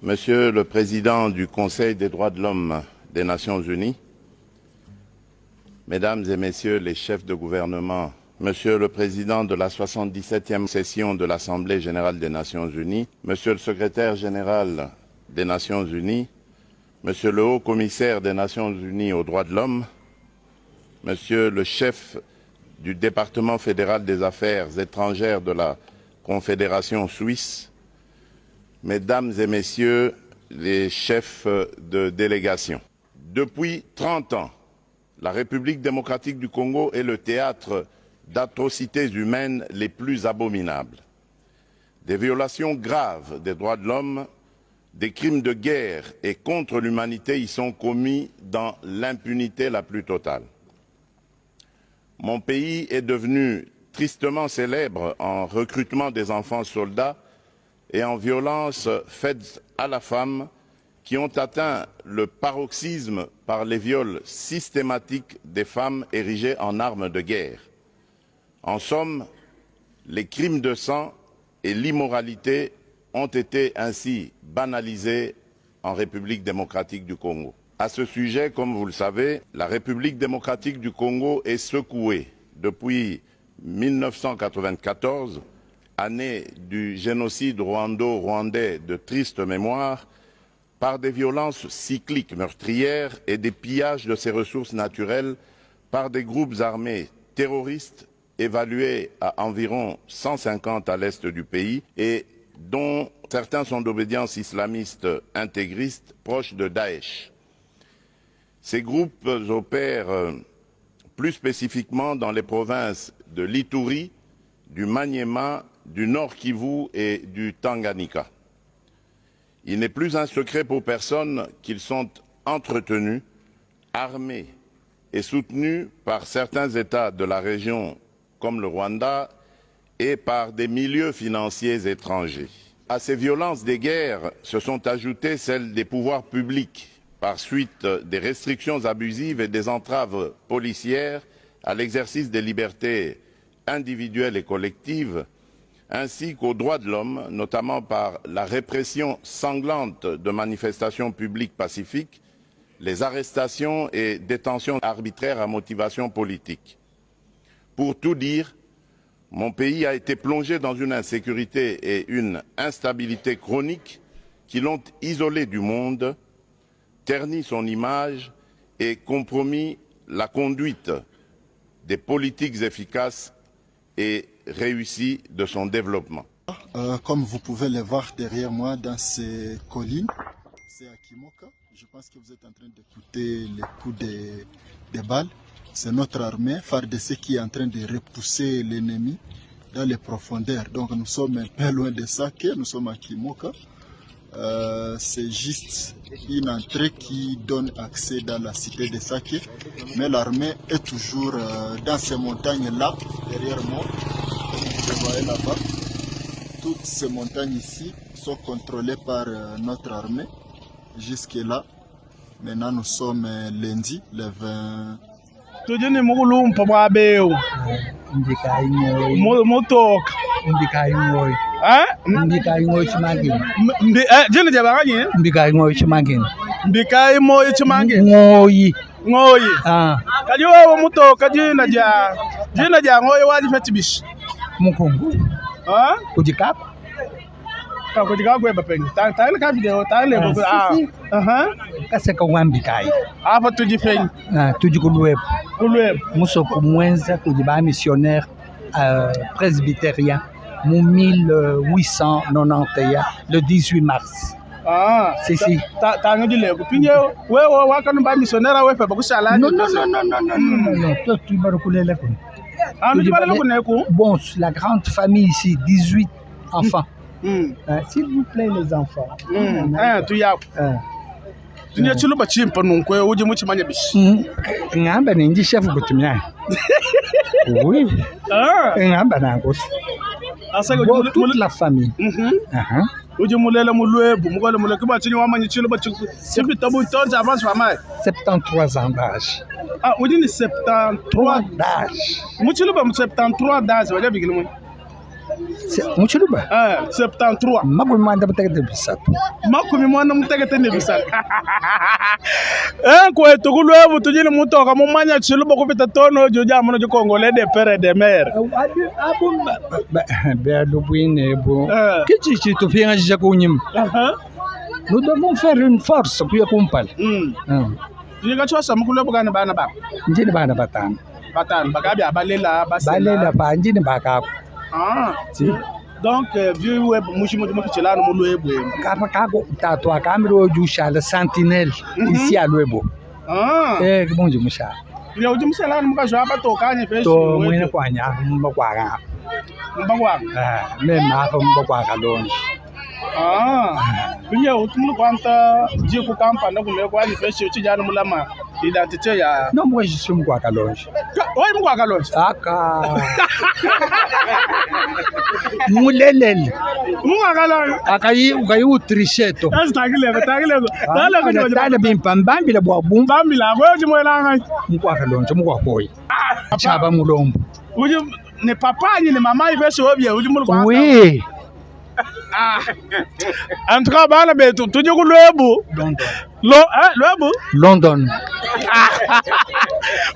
Monsieur le Président du Conseil des droits de l'homme des Nations Unies, Mesdames et Messieurs les chefs de gouvernement, Monsieur le Président de la 77e session de l'Assemblée générale des Nations Unies, Monsieur le Secrétaire général des Nations Unies, Monsieur le Haut-Commissaire des Nations Unies aux droits de l'homme, Monsieur le chef du département fédéral des affaires étrangères de la Confédération suisse, Mesdames et Messieurs les chefs de délégation. Depuis 30 ans, la République démocratique du Congo est le théâtre d'atrocités humaines les plus abominables. Des violations graves des droits de l'homme, des crimes de guerre et contre l'humanité y sont commis dans l'impunité la plus totale. Mon pays est devenu tristement célèbre en recrutement des enfants soldats et en violences faites à la femme qui ont atteint le paroxysme par les viols systématiques des femmes érigées en armes de guerre. En somme, les crimes de sang et l'immoralité ont été ainsi banalisés en République démocratique du Congo. À ce sujet, comme vous le savez, la République démocratique du Congo est secouée depuis 1994, année du génocide rwando-rwandais de triste mémoire, par des violences cycliques meurtrières et des pillages de ses ressources naturelles par des groupes armés terroristes évalués à environ 150 à l'est du pays et dont certains sont d'obédience islamiste intégriste proches de Daesh. Ces groupes opèrent plus spécifiquement dans les provinces de l'Ituri, du Maniema, du Nord Kivu et du Tanganyika. Il n'est plus un secret pour personne qu'ils sont entretenus, armés et soutenus par certains États de la région comme le Rwanda et par des milieux financiers étrangers. À ces violences des guerres se sont ajoutées celles des pouvoirs publics par suite des restrictions abusives et des entraves policières à l'exercice des libertés individuelles et collectives, ainsi qu'aux droits de l'homme, notamment par la répression sanglante de manifestations publiques pacifiques, les arrestations et détentions arbitraires à motivation politique. Pour tout dire, mon pays a été plongé dans une insécurité et une instabilité chroniques qui l'ont isolé du monde, terni son image et compromis la conduite des politiques efficaces et réussi de son développement. Comme vous pouvez le voir derrière moi dans ces collines, c'est à Kimoka. Je pense que vous êtes en train d'écouter les coups des balles. C'est notre armée, FARDC, qui est en train de repousser l'ennemi dans les profondeurs. Donc nous sommes un peu loin de Sake, nous sommes à Kimoka. C'est juste une entrée qui donne accès dans la cité de Sake. Mais l'armée est toujours dans ces montagnes-là, derrière moi. Vous voyez là-bas, toutes ces montagnes ici sont contrôlées par notre armée. Jusque-là, maintenant nous sommes lundi, le 20. Tujini mugulu mpababeo. Ndikai ngoi. Motoka. Ndikai ngoi. Ndikai ngoi chimangin. Jini jabagani? Ndikai ngoi chimangin. Ndikai ngoi chimangin. Ngoi. Ngoi. Kajiwa motoka jina ja ngoi wadi fetibish. Mukungu. Kujikaku. Kujikaku eba pengi. Tangile ka video, tangile bogo. Kase ka wambikai. Apa tuji pengi. Tuji kulueb. Kulueb. Muso kumwenza kujiba missionnaire presbytérien. Mon 1891, le 18 mars. Si. Tango di lego. Pinyo, wewe wakanu ba missionnaire wewe ba kusala. Non. Toi tu vas reculer kun. Bon, la grande famille ici, 18 enfants. S'il vous plaît, les enfants. Tu n'as pas de chimpa non quoi, ou du much manabis. Ngamba n'indi chef butumia. Oui. Ngamba n'angos. Toute la famille. Uji mulela mulwe, bumugala muleki ba chini wama nyichilo ba chini. Sipi tabu tonza avance famille. 73 ans d'âge. Uji ni 73 d'âge. Muchilo ba 73 d'âge, waja bigilimo. Muchuluba. 73. Magu manda mtekete bisatu. Makumi mwana mutekete ne bisatu. Kwetu kulwebu tujini mutoka mumanya chiluba kupita tono joja mono jokongole de pere de mer. Be lubwine bo. Kichi tu fianga jakunyim. Nous devons faire une force pour y accompagner. Yega chosa mukulwebu kana bana ba. Njini bana batano. Batano bagabi abalela basela. Balela ba njini bakako. Si. Donc vieux web mushimo de mukichelano mulwebu. Kapa kako tatu akamiro jushala sentinelle ici à Luebo. Bonjour musha. Il y a ujum selano mukajwa batokanye feshi. To mwene kwanya mbakwaga. Mbakwaga. Même ma mbakwaga longe. Kunya utumulu kwanta jiku kampa na kumwe kwa ni feshi uchijana mulama identité ya. Non, moi je suis mbakwaga longe. Oi mbakwaga longe. Aka. Mulelele. Mbakwaga longe. Akayi ukayi utricheto. Tagile. Dale bimpa mbambile bwa bum. Mbambila kwa jimwela ngai. Mbakwaga longe mukwakoyi. Chaba mulombo. Uji ne papa ni mama ifeshi obie uji mulu kwa. Oui. En tout cas, bana betu tuje ku Lwebu. Lwebu? London.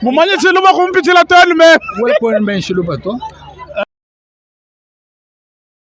Mumanye chiluba kumpitila tani me. Wala ko men chiluba to.